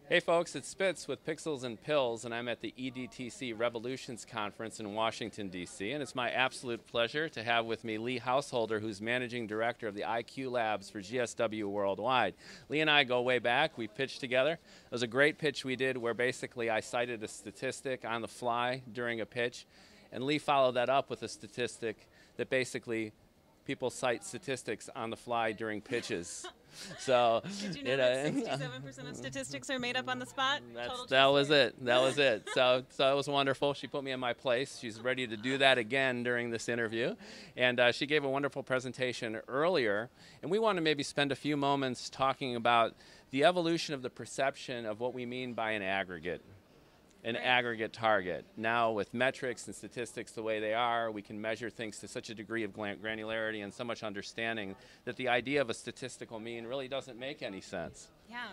Hey folks, it's Spitz with Pixels and Pills, and I'm at the EDTC Revolutions Conference in Washington, D.C., and it's my absolute pleasure to have with me Leigh Householder, who's Managing Director of the IQ Labs for GSW Worldwide. Leigh and I go way back. We pitched together. It was a great pitch we did where basically I cited a statistic on the fly during a pitch, and Leigh followed that up with a statistic that basically people cite statistics on the fly during pitches. So, did you know that 67% of statistics are made up on the spot? That was it. That was it. So it was wonderful. She put me in my place. She's ready to do that again during this interview. And she gave a wonderful presentation earlier. And we want to maybe spend a few moments talking about the evolution of the perception of what we mean by an aggregate. Aggregate target. Now with metrics and statistics the way they are, we can measure things to such a degree of granularity and so much understanding that the idea of a statistical mean really doesn't make any sense. Yeah.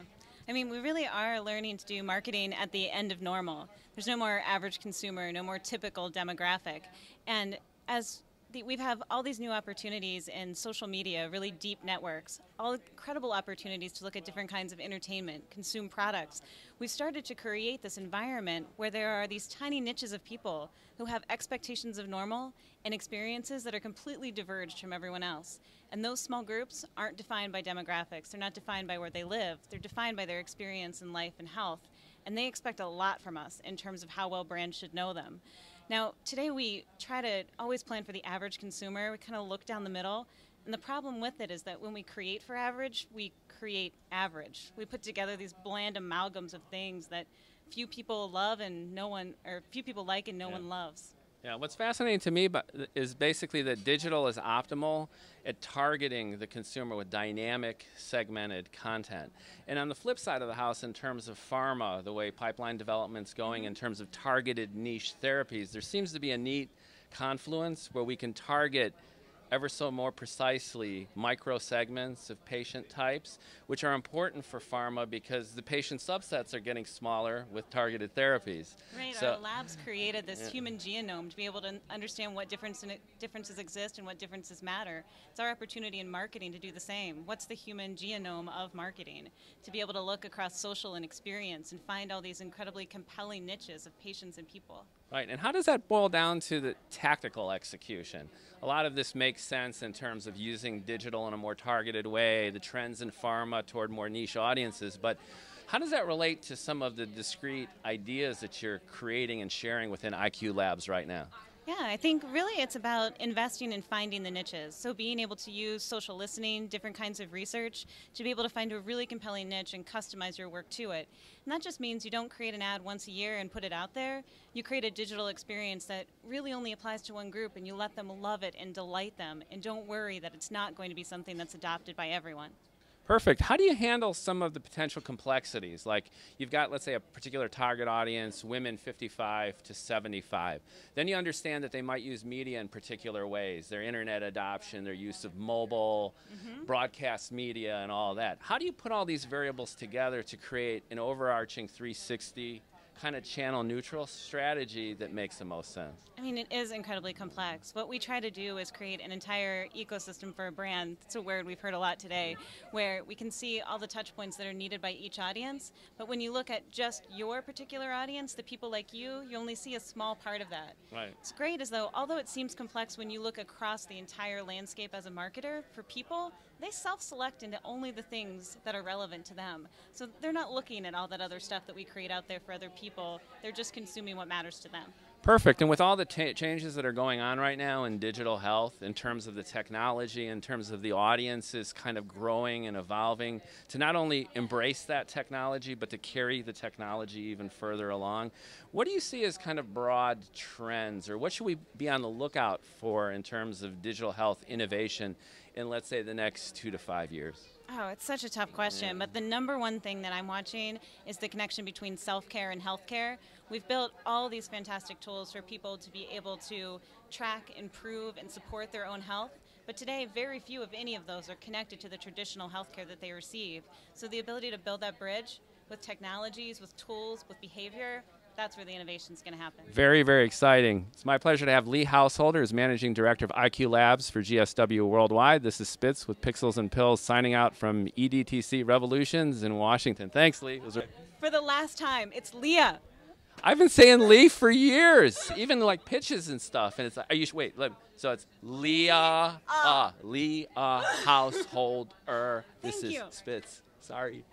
I mean, we really are learning to do marketing at the end of normal. There's no more average consumer, no more typical demographic. And as we have all these new opportunities in social media, really deep networks, all incredible opportunities to look at different kinds of entertainment, consume products. We've started to create this environment where there are these tiny niches of people who have expectations of normal and experiences that are completely diverged from everyone else. And those small groups aren't defined by demographics. They're not defined by where they live. They're defined by their experience in life and health. And they expect a lot from us in terms of how well brands should know them. Now, today we try to always plan for the average consumer. We kind of look down the middle. And the problem with it is that when we create for average, we create average. We put together these bland amalgams of things that few people love and no one, or few people like and no one loves. Yeah, what's fascinating to me is basically that digital is optimal at targeting the consumer with dynamic, segmented content. And on the flip side of the house, in terms of pharma, the way pipeline development's going, in terms of targeted niche therapies, there seems to be a neat confluence where we can target ever so more precisely micro segments of patient types, which are important for pharma because the patient subsets are getting smaller with targeted therapies. Right, our labs created this human genome to be able to understand what differences exist and what differences matter. It's our opportunity in marketing to do the same. What's the human genome of marketing? To be able to look across social and experience and find all these incredibly compelling niches of patients and people. Right, and how does that boil down to the tactical execution? A lot of this makes sense in terms of using digital in a more targeted way, the trends in pharma toward more niche audiences, but how does that relate to some of the discrete ideas that you're creating and sharing within IQ Labs right now? Yeah, I think really it's about investing in finding the niches. So being able to use social listening, different kinds of research, to be able to find a really compelling niche and customize your work to it. And that just means you don't create an ad once a year and put it out there. You create a digital experience that really only applies to one group and you let them love it and delight them and don't worry that it's not going to be something that's adopted by everyone. Perfect. How do you handle some of the potential complexities? Like you've got, let's say, a particular target audience, women 55 to 75. Then you understand that they might use media in particular ways, their internet adoption, their use of mobile, broadcast media, and all that. How do you put all these variables together to create an overarching 360 kind of channel neutral strategy that makes the most sense? I mean, it is incredibly complex. What we try to do is create an entire ecosystem for a brand. It's a word we've heard a lot today, where we can see all the touch points that are needed by each audience. But when you look at just your particular audience, the people like you only see a small part of that. Right. It's great as though, although it seems complex when you look across the entire landscape as a marketer, for people, they self-select into only the things that are relevant to them. So they're not looking at all that other stuff that we create out there for other people. They're just consuming what matters to them. Perfect. And with all the changes that are going on right now in digital health, in terms of the technology, in terms of the audiences kind of growing and evolving, to not only embrace that technology, but to carry the technology even further along, what do you see as kind of broad trends, or what should we be on the lookout for in terms of digital health innovation in, let's say, the next 2 to 5 years? Oh, it's such a tough question, but the number one thing that I'm watching is the connection between self-care and healthcare. We've built all these fantastic tools for people to be able to track, improve, and support their own health. But today, very few of any of those are connected to the traditional healthcare that they receive. So the ability to build that bridge with technologies, with tools, with behavior, that's where the innovation is going to happen. Very, very exciting. It's my pleasure to have Leigh Householder as Managing Director of IQ Labs for GSW Worldwide. This is Spitz with Pixels and Pills signing out from EDTC Revolutions in Washington. Thanks, Leigh. For the last time, it's Leah. I've been saying Leigh for years, even like pitches and stuff. And it's like, wait, so it's Leah, Leah, householder. This Thank is you. Spitz. Sorry.